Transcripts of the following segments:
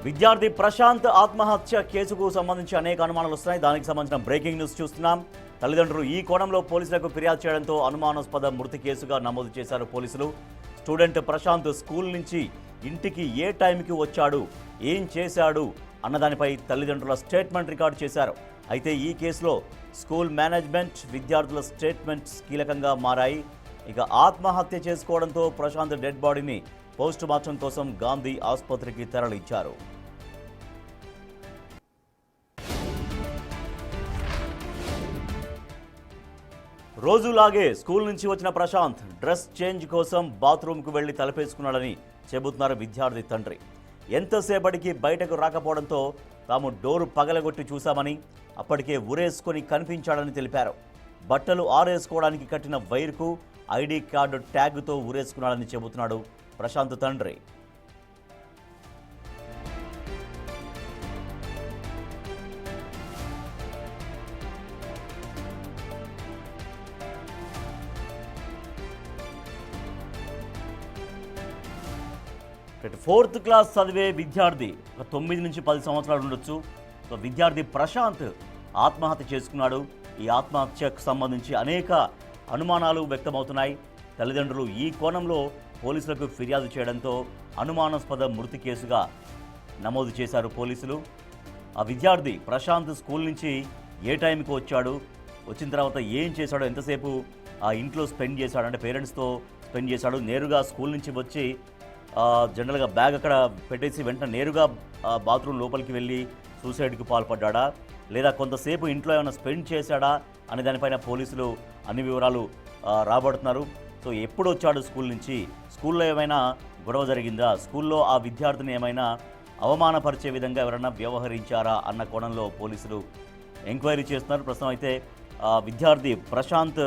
విద్యార్థి ప్రశాంత్ ఆత్మహత్య కేసుకు సంబంధించి అనేక అనుమానాలు వస్తున్నాయి. దానికి సంబంధించిన బ్రేకింగ్ న్యూస్ చూస్తున్నాం. తల్లిదండ్రులు ఈ కోణంలో పోలీసులకు ఫిర్యాదు చేయడంతో అనుమానాస్పద మృతి కేసుగా నమోదు చేశారు పోలీసులు. స్టూడెంట్ ప్రశాంత్ స్కూల్ నుంచి ఇంటికి ఏ టైంకి వచ్చాడు, ఏం చేశాడు అన్నదానిపై తల్లిదండ్రుల స్టేట్మెంట్ రికార్డు చేశారు. అయితే ఈ కేసులో స్కూల్ మేనేజ్మెంట్, విద్యార్థుల స్టేట్మెంట్స్ కీలకంగా మారాయి. ఇక ఆత్మహత్య చేసుకోవడంతో ప్రశాంత్ డెడ్ బాడీని పోస్ట్ మార్టం కోసం గాంధీ ఆసుపత్రికి తరలించారు. రోజులాగే స్కూల్ నుంచి వచ్చిన ప్రశాంత్ డ్రెస్ చేంజ్ కోసం బాత్రూంకు వెళ్లి తలపేసుకున్నాడని చెబుతున్నారు విద్యార్థి తండ్రి. ఎంతసేపటికి బయటకు రాకపోవడంతో తాము డోరు పగలగొట్టి చూశామని, అప్పటికే ఉరేసుకొని కనిపించాడని తెలిపారు. బట్టలు ఆరేసుకోవడానికి కట్టిన వైర్కు ఐడి కార్డు ట్యాగ్తో ఉరేసుకున్నాడని చెబుతున్నాడు ప్రశాంత్ తండ్రి. ఫోర్త్ క్లాస్ చదివే విద్యార్థి 9 నుంచి 10 సంవత్సరాలు ఉండొచ్చు. విద్యార్థి ప్రశాంత్ ఆత్మహత్య చేసుకున్నాడు. ఈ ఆత్మహత్యకు సంబంధించి అనేక అనుమానాలు వ్యక్తమవుతున్నాయి. తల్లిదండ్రులు ఈ కోణంలో పోలీసులకు ఫిర్యాదు చేయడంతో అనుమానాస్పద మృతి కేసుగా నమోదు చేశారు పోలీసులు. ఆ విద్యార్థి ప్రశాంత్ స్కూల్ నుంచి ఏ టైంకి వచ్చాడు, వచ్చిన తర్వాత ఏం చేశాడో, ఎంతసేపు ఆ ఇంట్లో స్పెండ్ చేశాడు, అంటే పేరెంట్స్తో స్పెండ్ చేశాడు, నేరుగా స్కూల్ నుంచి వచ్చి జనరల్గా బ్యాగ్ అక్కడ పెట్టేసి వెంటనే నేరుగా బాత్రూమ్ లోపలికి వెళ్ళి సూసైడ్కి పాల్పడ్డా, లేదా కొంతసేపు ఇంట్లో ఏమైనా స్పెండ్ చేశాడా అనే దానిపైన పోలీసులు అన్ని వివరాలు రాబడుతున్నారు. సో ఎప్పుడు వచ్చాడు స్కూల్ నుంచి, స్కూల్లో ఏమైనా గొడవ జరిగిందా, స్కూల్లో ఆ విద్యార్థిని ఏమైనా అవమానపరిచే విధంగా ఎవరైనా వ్యవహరించారా అన్న కోణంలో పోలీసులు ఎంక్వైరీ చేస్తున్నారు. ప్రస్తుతం అయితే విద్యార్థి ప్రశాంత్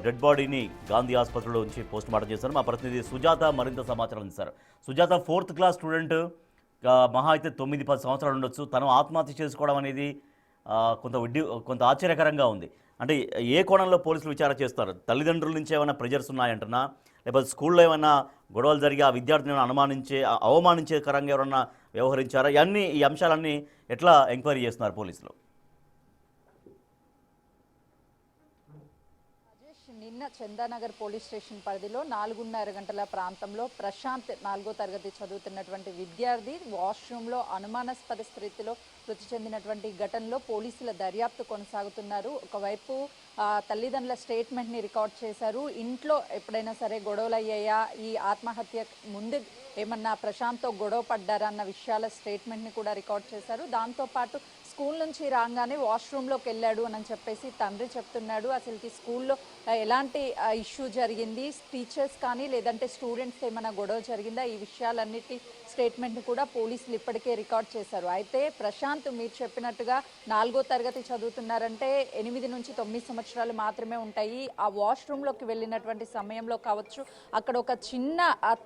డెడ్ బాడీని గాంధీ ఆసుపత్రిలో ఉంచి పోస్ట్ మార్టం చేస్తారు. మా ప్రతినిధి సుజాత మరింత సమాచారం అందిస్తారు. సుజాత, 4th క్లాస్ స్టూడెంట్, మహా అయితే 9-10 సంవత్సరాలు ఉండొచ్చు. తను ఆత్మహత్య చేసుకోవడం అనేది కొంత ఆశ్చర్యకరంగా ఉంది. అంటే ఏ కోణంలో పోలీసులు విచారణ చేస్తారు? తల్లిదండ్రుల నుంచి ఏమైనా ప్రెజర్స్ ఉన్నాయంటున్నా, లేకపోతే స్కూల్లో ఏమైనా గొడవలు జరిగి ఆ విద్యార్థిని అవమానించేకరంగా ఎవరన్నా వ్యవహరించారా? ఈ అంశాలన్నీ ఎట్లా ఎంక్వైరీ చేస్తున్నారు పోలీసులు? నిన్న చందానగర్ పోలీస్ స్టేషన్ పరిధిలో 4:30 గంటల ప్రాంతంలో ప్రశాంత్ 4వ తరగతి చదువుతున్నటువంటి విద్యార్థి వాష్రూమ్లో అనుమానాస్పద స్థితిలో మృతి చెందినటువంటి ఘటనలో పోలీసుల దర్యాప్తు కొనసాగుతున్నారు. ఒకవైపు తల్లిదండ్రుల స్టేట్మెంట్ని రికార్డ్ చేశారు. ఇంట్లో ఎప్పుడైనా సరే గొడవలు అయ్యాయా, ఈ ఆత్మహత్య ముందు ఏమన్నా ప్రశాంత్తో గొడవ పడ్డారా అన్న విషయాల స్టేట్మెంట్ని కూడా రికార్డ్ చేశారు. దాంతోపాటు స్కూల్ నుంచి రాగానే వాష్రూమ్లోకి వెళ్ళాడు అని చెప్పేసి తండ్రి చెప్తున్నాడు. అసలుకి స్కూల్లో ఎలాంటి ఇష్యూ జరిగింది, టీచర్స్ కానీ లేదంటే స్టూడెంట్స్ ఏమైనా గొడవ జరిగిందా, ఈ విషయాలన్నిటి స్టేట్మెంట్ని కూడా పోలీసులు ఇప్పటికే రికార్డ్ చేశారు. అయితే ప్రశాంత్ మీరు చెప్పినట్టుగా 4వ తరగతి చదువుతున్నారంటే 8 నుంచి 9 సంవత్సరాలు మాత్రమే ఉంటాయి. ఆ వాష్రూమ్లోకి వెళ్ళినటువంటి సమయంలో కావచ్చు, అక్కడ ఒక చిన్న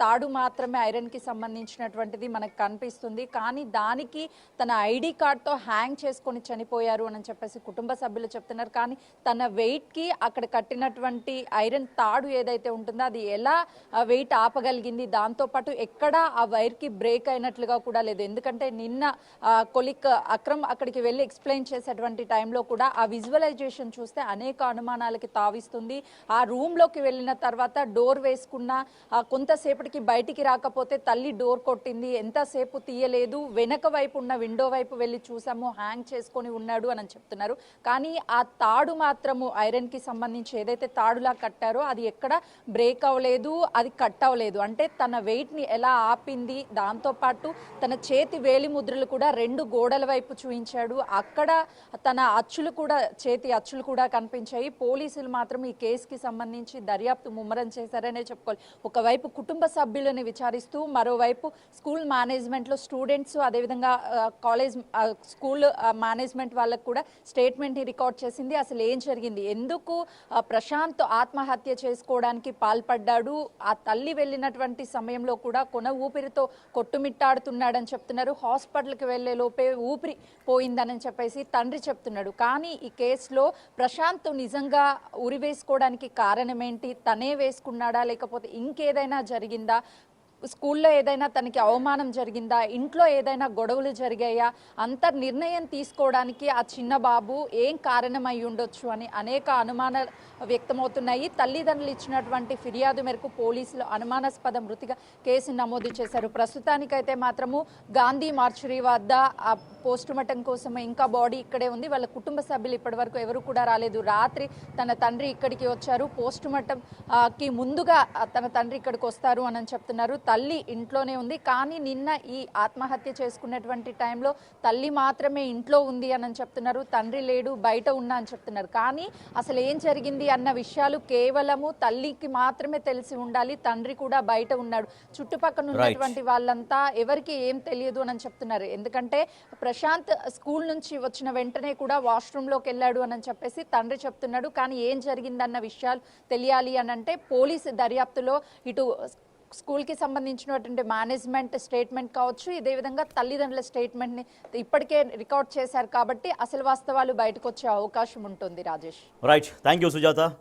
తాడు మాత్రమే ఐరన్కి సంబంధించినటువంటిది మనకు కనిపిస్తుంది. కానీ దానికి తన ఐడి కార్డ్తో హ్యాంగ్ చేసుకొని చనిపోయారు అని చెప్పేసి కుటుంబ సభ్యులు చెప్తున్నారు. కానీ తన వెయిట్కి అక్కడ కట్టినటువంటి ఐరన్ తాడు ఏదైతే ఉంటుందో అది ఎలా వెయిట్ ఆపగలిగింది, దాంతోపాటు ఎక్కడ ఆ వైర్కి బ్రేక్ అయినట్లుగా కూడా లేదు. ఎందుకంటే నిన్న కొలిక్ అక్రమ్ అక్కడికి వెళ్ళి ఎక్స్ప్లెయిన్ చేసేటువంటి టైంలో కూడా ఆ విజువలైజేషన్ చూస్తే అనేక అనుమానాలకి తావిస్తుంది. ఆ రూమ్లోకి వెళ్ళిన తర్వాత డోర్ వేసుకున్న కొంతసేపటికి బయటికి రాకపోతే తల్లి డోర్ కొట్టింది, ఎంతసేపు తీయలేదు, వెనక వైపు ఉన్న విండో వైపు వెళ్ళి చూసాము, హ్యాంగ్ చేసుకొని ఉన్నాడు అని చెప్తున్నారు. కానీ ఆ తాడు మాత్రము ఐరన్కి సంబంధించి ఏదైతే తాడులా కట్టారో అది ఎక్కడ బ్రేక్ అవ్వలేదు, అది కట్ అవ్వలేదు. అంటే తన వెయిట్ని ఎలా ఆపింది, దాంతోపాటు తన చేతి వేలి ముద్రలు కూడా 2 గోడల వైపు చూపించాడు. అక్కడ తన అచ్చులు కూడా, చేతి అచ్చులు కూడా కనిపించాయి. పోలీసులు మాత్రం ఈ కేసుకి సంబంధించి దర్యాప్తు ముమ్మరం చేశారనే చెప్పుకోవాలి. ఒకవైపు కుటుంబ సభ్యులను విచారిస్తూ, మరోవైపు స్కూల్ మేనేజ్మెంట్లో స్టూడెంట్స్, అదేవిధంగా కాలేజ్ స్కూల్ మేనేజ్మెంట్ వాళ్ళకు కూడా స్టేట్మెంట్ని రికార్డ్ చేసింది. అసలు ఏం జరిగింది, ఎందుకు ప్రశాంత్ ఆత్మహత్య చేసుకోవడానికి పాల్పడ్డాడు, ఆ తల్లి వెళ్ళినటువంటి సమయంలో కూడా కొన ఊపిరితో కొట్టుమిట్టాడుతున్నాడని చెప్తున్నారు. హాస్పిటల్కి వెళ్లే లోపే ఊపిరి పోయిందని చెప్పేసి తండ్రి చెప్తున్నాడు. కానీ ఈ కేసులో ప్రశాంత్ నిజంగా ఉరి వేసుకోవడానికి కారణం ఏంటి, తనే వేసుకున్నాడా లేకపోతే ఇంకేదైనా జరిగిందా, స్కూల్లో ఏదైనా తనకి అవమానం జరిగిందా, ఇంట్లో ఏదైనా గొడవలు జరిగాయా, అంత నిర్ణయం తీసుకోవడానికి ఆ చిన్న బాబు ఏం కారణమై ఉండొచ్చు అని అనేక అనుమానాలు వ్యక్తమవుతున్నాయి. తల్లిదండ్రులు ఇచ్చినటువంటి ఫిర్యాదు మేరకు పోలీసులు అనుమానాస్పద మృతిగా కేసు నమోదు చేశారు. ప్రస్తుతానికైతే మాత్రము గాంధీ మార్చురీ వద్ద ఆ పోస్టుమార్టం కోసం ఇంకా బాడీ ఇక్కడే ఉంది. వాళ్ళ కుటుంబ సభ్యులు ఇప్పటి వరకు ఎవరు కూడా రాలేదు. రాత్రి తన తండ్రి ఇక్కడికి వచ్చారు. పోస్టుమార్టం కి ముందుగా తన తండ్రి ఇక్కడికి వస్తారు అని చెప్తున్నారు. తల్లి ఇంట్లోనే ఉంది. కానీ నిన్న ఈ ఆత్మహత్య చేసుకున్నటువంటి టైంలో తల్లి మాత్రమే ఇంట్లో ఉంది అని చెప్తున్నారు. తండ్రి లేడు, బయట ఉన్నా అని చెప్తున్నారు. కానీ అసలు ఏం జరిగింది అన్న విషయాలు కేవలము తల్లికి మాత్రమే తెలిసి ఉండాలి. తండ్రి కూడా బయట ఉన్నాడు. చుట్టుపక్కల ఉన్నటువంటి వాళ్ళంతా ఎవరికి ఏం తెలియదు అని చెప్తున్నారు. ఎందుకంటే ప్రశాంత్ స్కూల్ నుంచి వచ్చిన వెంటనే కూడా వాష్రూమ్లోకి వెళ్ళాడు అని చెప్పేసి తండ్రి చెప్తున్నాడు. కానీ ఏం జరిగిందన్న విషయాలు తెలియాలి అని అంటే పోలీసు దర్యాప్తులో ఇటు స్కూల్కి సంబంధించినటువంటి మేనేజ్మెంట్ స్టేట్మెంట్ కావచ్చు, ఇదే విధంగా తల్లిదండ్రుల స్టేట్మెంట్ని ఇప్పటికే రికార్డ్ చేశారు కాబట్టి అసలు వాస్తవాలు బయటకు వచ్చే అవకాశం ఉంటుంది. Rajesh, right, thank you Sujatha.